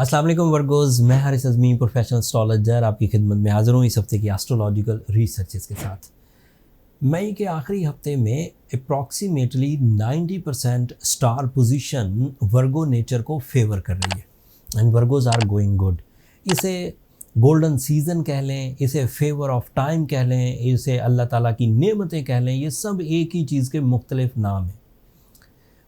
अस्सलाम वालेकुम वर्गोज़, मैं हारिस अज़मी प्रोफेशनल एस्ट्रोलॉजर आपकी खिदमत में हाज़िर हूँ इस हफ्ते की एस्ट्रोलॉजिकल रिसर्चेस के साथ। मई के आखिरी हफ्ते में अप्रॉक्सीमेटली 90% स्टार पोजीशन वर्गो नेचर को फेवर कर रही है एंड वर्गोज़ आर गोइंग गुड। इसे गोल्डन सीज़न कह लें, इसे फेवर ऑफ टाइम कह लें, इसे अल्लाह ताला की नेमतें कह लें, ये सब एक ही चीज़ के मुख्तलिफ नाम हैं।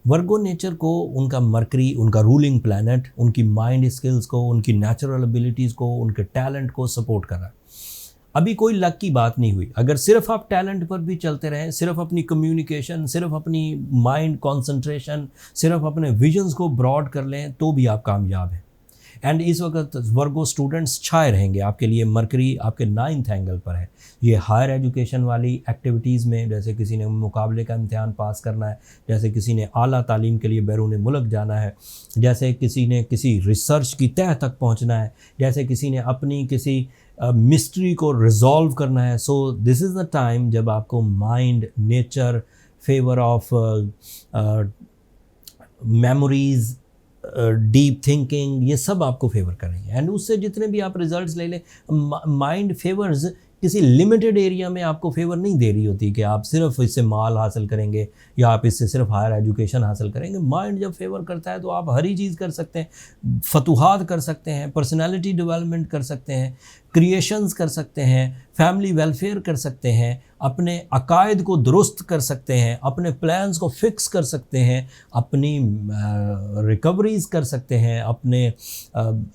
वर्गो नेचर को उनका मरकरी, उनका रूलिंग प्लैनेट, उनकी माइंड स्किल्स को, उनकी नेचुरल एबिलिटीज़ को, उनके टैलेंट को सपोर्ट कर रहा है। अभी कोई लक की बात नहीं हुई। अगर सिर्फ आप टैलेंट पर भी चलते रहें, सिर्फ अपनी कम्युनिकेशन, सिर्फ अपनी माइंड कंसंट्रेशन, सिर्फ अपने विजन्स को ब्रॉड कर लें तो भी आप कामयाब हैं। एंड इस वक्त वर्गो स्टूडेंट्स छाए रहेंगे आपके लिए। मरकरी आपके 9th एंगल पर है। ये हायर एजुकेशन वाली एक्टिविटीज़ में, जैसे किसी ने मुकाबले का इम्तिहान पास करना है, जैसे किसी ने आला तालीम के लिए बैरून मुल्क जाना है, जैसे किसी ने किसी रिसर्च की तह तक पहुंचना है, जैसे किसी ने अपनी किसी मिस्ट्री को रिजॉल्व करना है। So this is the time जब आपको mind, nature, favour of memories, deep thinking, ये सब आपको फेवर करेंगे। एंड उससे जितने भी आप रिजल्ट्स ले लें, माइंड फेवर्स किसी लिमिटेड एरिया में आपको फेवर नहीं दे रही होती कि आप सिर्फ इससे माल हासिल करेंगे या आप इससे सिर्फ हायर एजुकेशन हासिल करेंगे। माइंड जब फेवर करता है तो आप हर ही चीज़ कर सकते हैं, फतूहात कर सकते हैं, पर्सनालिटी डेवलपमेंट कर सकते हैं, क्रिएशंस कर सकते हैं, फैमिली वेलफेयर कर सकते हैं, अपने अकायद को दुरुस्त कर सकते हैं, अपने प्लान्स को फिक्स कर सकते हैं, अपनी रिकवरीज़ कर सकते हैं, अपने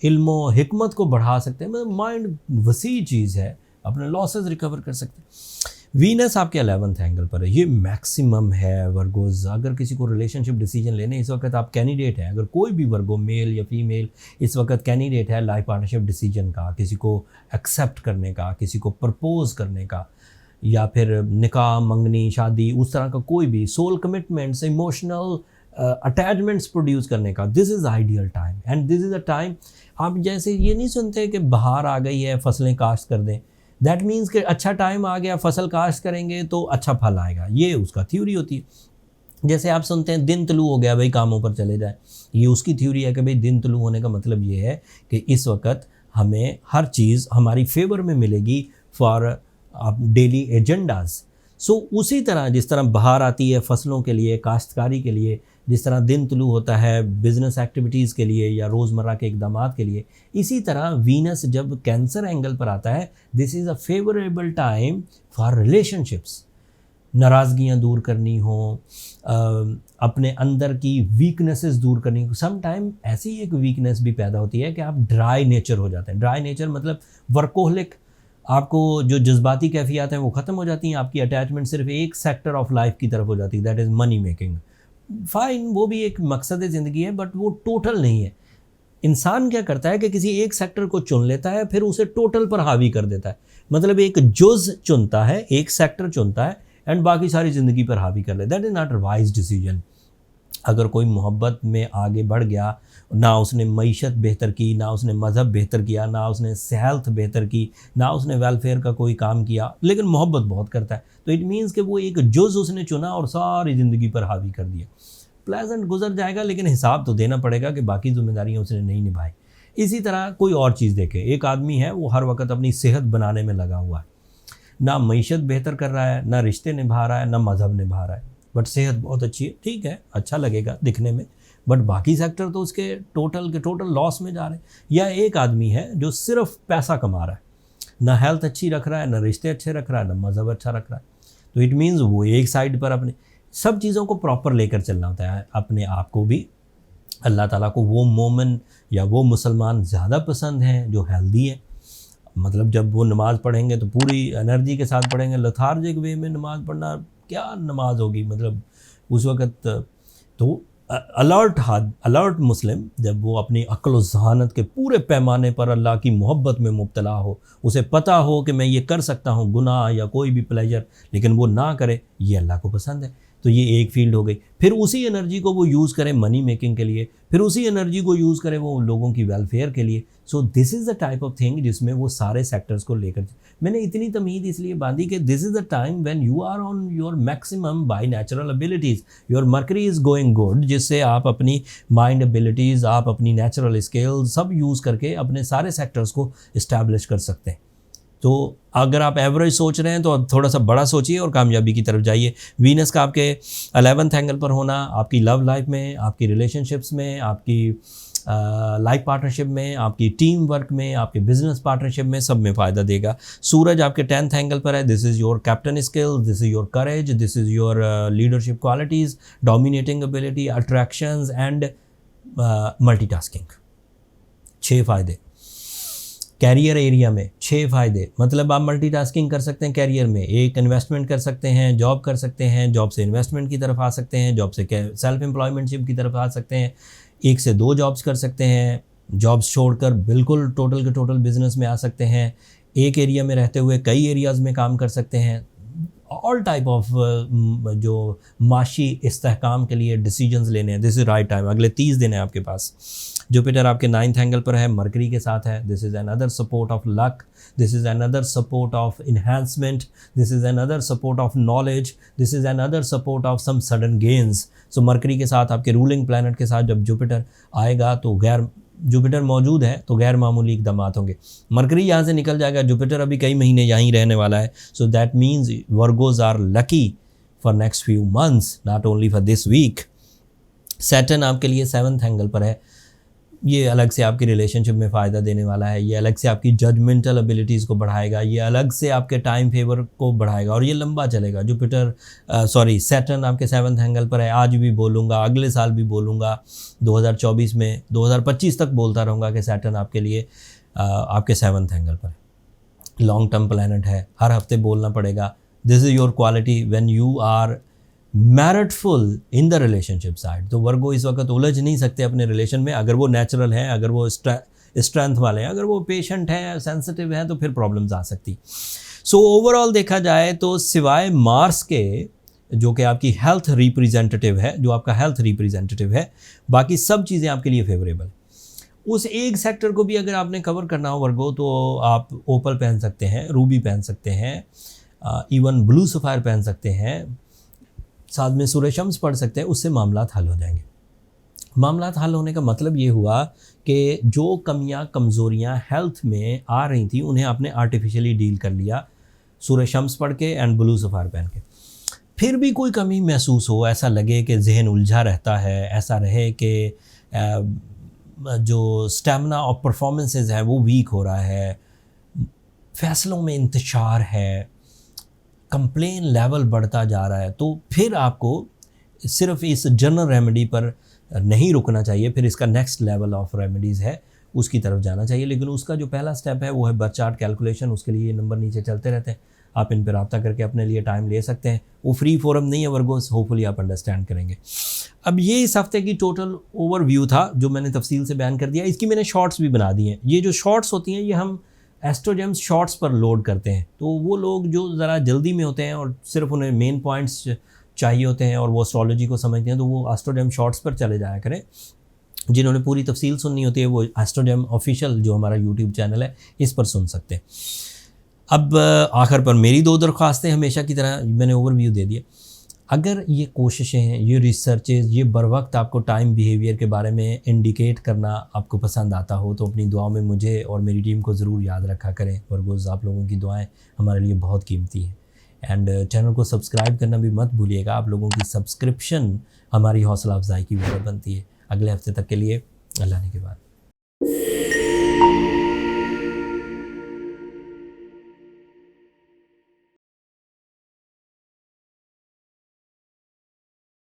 इल्मो हिकमत को बढ़ा सकते हैं। मतलब माइंड वसी चीज़ है, अपने लॉसेस रिकवर कर सकते हैं। वीनस आपके 11th एंगल पर है। ये मैक्सिमम है वर्गोज़। अगर किसी को रिलेशनशिप डिसीजन लेने, इस वक्त आप कैंडिडेट हैं, अगर कोई भी वर्गो मेल या फीमेल इस वक्त कैंडिडेट है लाइफ पार्टनरशिप डिसीजन का, किसी को एक्सेप्ट करने का, किसी को प्रपोज करने का, या फिर निकाह, मंगनी, शादी, उस तरह का कोई भी soul commitments, emotional attachments produce करने का, this is ideal time. And this is a time, आप जैसे ये नहीं सुनते कि बहार आ गई है फसलें काश्त कर दें, दैट मीन्स कि अच्छा टाइम आ गया, फसल काश्त करेंगे तो अच्छा फल आएगा। ये उसका थ्योरी होती है। जैसे आप सुनते हैं दिन तुलू हो गया भाई, कामों पर चले जाए, ये उसकी थ्योरी है कि भाई दिन तुलू होने का मतलब ये है कि इस वक्त हमें हर चीज़ हमारी फेवर में मिलेगी फॉर डेली एजेंडाज। सो उसी तरह जिस तरह बहार आती है फसलों के लिए, काश्तकारी के लिए, जिस तरह दिन तुलू होता है बिज़नेस एक्टिविटीज़ के लिए या रोज़मर्रा के इक़दामात के लिए, इसी तरह वीनस जब कैंसर एंगल पर आता है, this is a favourable time for relationships. नाराज़गियाँ दूर करनी हो, अपने अंदर की वीकनेसेस दूर करनी हो। सम टाइम ऐसी एक वीकनेस भी पैदा होती है कि आप ड्राई नेचर हो जाते हैं। ड्राई नेचर मतलब वर्कोहलिक, आपको जो जज्बाती कैफियत हैं वो ख़त्म हो जाती हैं, आपकी अटैचमेंट सिर्फ एक सेक्टर ऑफ लाइफ की तरफ हो जाती है, that is money making. Fine, वो भी एक मकसद ज़िंदगी है, बट वो टोटल नहीं है। इंसान क्या करता है कि किसी एक सेक्टर को चुन लेता है, फिर उसे टोटल पर हावी कर देता है। मतलब एक जुज़ चुनता है, एक सेक्टर चुनता है एंड बाकी सारी ज़िंदगी पर हावी कर लेता है। That is not a wise decision. अगर कोई मोहब्बत में आगे बढ़ गया, ना उसने मईशत बेहतर की, ना उसने मज़हब बेहतर किया, ना उसने सेहत बेहतर की, ना उसने वेलफेयर का कोई काम किया, लेकिन मोहब्बत बहुत करता है, तो इट मीन्स कि वो एक जुज़ उसने चुना और सारी ज़िंदगी पर हावी कर दिया। प्लेजेंट गुजर जाएगा, लेकिन हिसाब तो देना पड़ेगा कि बाकी जिम्मेदारियाँ उसने नहीं निभाई। इसी तरह कोई और चीज़ देखे, एक आदमी है वो हर वक्त अपनी सेहत बनाने में लगा हुआ है, ना मईशत बेहतर कर रहा है, ना रिश्ते निभा रहा है, ना मज़हब निभा रहा है, बट सेहत बहुत अच्छी है, ठीक है, अच्छा लगेगा दिखने में, बट बाकी सेक्टर तो उसके टोटल के टोटल लॉस में जा रहे हैं। या एक आदमी है जो सिर्फ पैसा कमा रहा है, ना हेल्थ अच्छी रख रहा है, ना रिश्ते अच्छे रख रहा है, ना मज़हब अच्छा रख रहा है, तो इट मीन्स वो एक साइड पर अपने सब चीज़ों को प्रॉपर लेकर चलना होता है। अपने आप को भी अल्लाह ताला को वो मोमिन या वो मुसलमान ज़्यादा पसंद हैं जो हेल्दी है। मतलब जब वो नमाज़ पढ़ेंगे तो पूरी एनर्जी के साथ पढ़ेंगे। लथार्जिक वे में नमाज़ पढ़ना, क्या नमाज होगी, मतलब उस वक़्त तो अलर्ट मुस्लिम जब वो अपनी अक्ल व ज़हानत के पूरे पैमाने पर अल्लाह की मोहब्बत में मुब्तला हो, उसे पता हो कि मैं ये कर सकता हूँ गुनाह या कोई भी प्लेजर, लेकिन वो ना करे, ये अल्लाह को पसंद है। तो ये एक फील्ड हो गई। फिर उसी एनर्जी को वो यूज़ करें मनी मेकिंग के लिए, फिर उसी एनर्जी को यूज़ करें वो लोगों की वेलफेयर के लिए। So this is the type of thing जिसमें वो सारे सेक्टर्स को लेकर, मैंने इतनी तमीद इसलिए बांधी कि this is the time when you are on your maximum by natural abilities, your Mercury is going good, जिससे आप अपनी माइंड एबिलिटीज़, आप अपनी नेचुरल स्किल्स सब यूज़ करके अपने सारे सेक्टर्स को इस्टेब्लिश कर सकते हैं। तो अगर आप एवरेज सोच रहे हैं तो थोड़ा सा बड़ा सोचिए और कामयाबी की तरफ जाइए। वीनस का आपके 11th एंगल पर होना आपकी लव लाइफ में, आपकी रिलेशनशिप्स में, आपकी लाइफ पार्टनरशिप में, आपकी टीम वर्क में, आपके बिजनेस पार्टनरशिप में, सब में फ़ायदा देगा। सूरज आपके 10th एंगल पर है, this is your captain skill, this is your courage, this is your leadership qualities, dominating ability, attractions and multitasking. 6 फ़ायदे। कैरियर एरिया में 6 फ़ायदे, मतलब आप मल्टीटास्किंग कर सकते हैं कैरियर में, एक इन्वेस्टमेंट कर सकते हैं, जॉब कर सकते हैं, जॉब से इन्वेस्टमेंट की तरफ आ सकते हैं, जॉब से सेल्फ एम्प्लॉयमेंटशिप की तरफ आ सकते हैं, 1 से 2 जॉब्स कर सकते हैं, जॉब्स छोड़कर बिल्कुल टोटल के टोटल बिजनेस में आ सकते हैं, एक एरिया में रहते हुए कई एरियाज़ में काम कर सकते हैं। ऑल टाइप ऑफ जो माशी इस्तेहकाम के लिए डिसीजंस लेने हैं, दिस इज़ राइट टाइम। अगले 30 दिन है आपके पास। जुपिटर आपके 9th एंगल पर है, मरकरी के साथ है, this is another support of luck, this is another support of enhancement, this is another support of knowledge, this is another support of some sudden gains. So Mercury के साथ आपके ruling planet के साथ जब Jupiter आएगा तो Jupiter मौजूद है तो गैर मामूली इक़दामात होंगे। मरकरी यहाँ से निकल जाएगा, जुपिटर अभी कई महीने यहीं रहने वाला है। So that means Virgos are lucky for next few months, not only for this week. Saturn आपके लिए 7th एंगल पर है, ये अलग से आपकी रिलेशनशिप में फ़ायदा देने वाला है, ये अलग से आपकी जजमेंटल एबिलिटीज़ को बढ़ाएगा, ये अलग से आपके टाइम फेवर को बढ़ाएगा और ये लंबा चलेगा। सैटर्न आपके 7th एंगल पर है, आज भी बोलूँगा, अगले साल भी बोलूँगा, 2024 में 2025 तक बोलता रहूँगा कि सैटर्न आपके लिए आपके 7th एंगल पर है। लॉन्ग टर्म प्लैनेट है, हर हफ्ते बोलना पड़ेगा। This is your quality when you are meritful in the relationship side. तो वर्गो इस वक्त उलझ नहीं सकते अपने रिलेशन में, अगर वो नेचुरल हैं, अगर वो स्ट्रेंथ वाले हैं, अगर वो पेशेंट हैं, सेंसिटिव हैं, तो फिर प्रॉब्लम्स आ सकती। सो ओवरऑल देखा जाए तो सिवाय मार्स के जो कि आपकी हेल्थ रिप्रेजेंटेटिव है, जो आपका हेल्थ रिप्रेजेंटेटिव है, बाकी सब चीज़ें आपके लिए फेवरेबल। उस एक सेक्टर को भी अगर आपने कवर करना हो वर्गो, तो आप ओपल पहन सकते हैं, रूबी पहन सकते हैं, इवन ब्लू सफ़ायर पहन सकते हैं, साथ में सूरज शम्स पढ़ सकते हैं, उससे मामलात हल हो जाएंगे। मामलात हल होने का मतलब ये हुआ कि जो कमियां कमज़ोरियां हेल्थ में आ रही थी उन्हें आपने आर्टिफिशियली डील कर लिया सूरज शम्स पढ़ के एंड ब्लू सफ़ायर पहन के। फिर भी कोई कमी महसूस हो, ऐसा लगे कि जहन उलझा रहता है, ऐसा रहे कि जो स्टेमिना और परफॉर्मेंसेस है वो वीक हो रहा है, फैसलों में इंतशार है, कंप्लेन लेवल बढ़ता जा रहा है, तो फिर आपको सिर्फ इस जनरल रेमेडी पर नहीं रुकना चाहिए, फिर इसका नेक्स्ट लेवल ऑफ रेमेडीज़ है उसकी तरफ जाना चाहिए। लेकिन उसका जो पहला स्टेप है वो है बर्थ चार्ट कैलकुलेशन। उसके लिए ये नंबर नीचे चलते रहते हैं, आप इन पर रब्ता करके अपने लिए टाइम ले सकते हैं। वो फ्री फोरम नहीं है वर्गोस, होपफुली आप अंडरस्टैंड करेंगे। अब ये इस हफ्ते की टोटल ओवरव्यू था जो मैंने तफसील से बयान कर दिया। इसकी मैंने शॉर्ट्स भी बना दिए हैं। ये जो शॉर्ट्स होती हैं ये हम एस्ट्रोजेम्स शॉर्ट्स पर लोड करते हैं, तो वो लोग जो ज़रा जल्दी में होते हैं और सिर्फ उन्हें मेन पॉइंट्स चाहिए होते हैं और वो एस्ट्रोलॉजी को समझते हैं, तो वो एस्ट्रोजेम शॉर्ट्स पर चले जाया करें। जिन्होंने पूरी तफसील सुननी होती है वो एस्ट्रोजेम ऑफिशियल जो हमारा यूट्यूब चैनल है इस पर सुन सकते हैं। अब आखिर पर मेरी 2 दरख्वास्तें, हमेशा की तरह मैंने ओवरव्यू दे दिया। अगर ये कोशिशें हैं, ये रिसर्चेस, ये बर वक्त आपको टाइम बिहेवियर के बारे में इंडिकेट करना आपको पसंद आता हो तो अपनी दुआओं में मुझे और मेरी टीम को ज़रूर याद रखा करें। वर्गोज़ आप लोगों की दुआएं हमारे लिए बहुत कीमती हैं। एंड चैनल को सब्सक्राइब करना भी मत भूलिएगा, आप लोगों की सब्सक्रिप्शन हमारी हौसला अफजाई की वजह बनती है। अगले हफ्ते तक के लिए अल्लाह ने के बाद।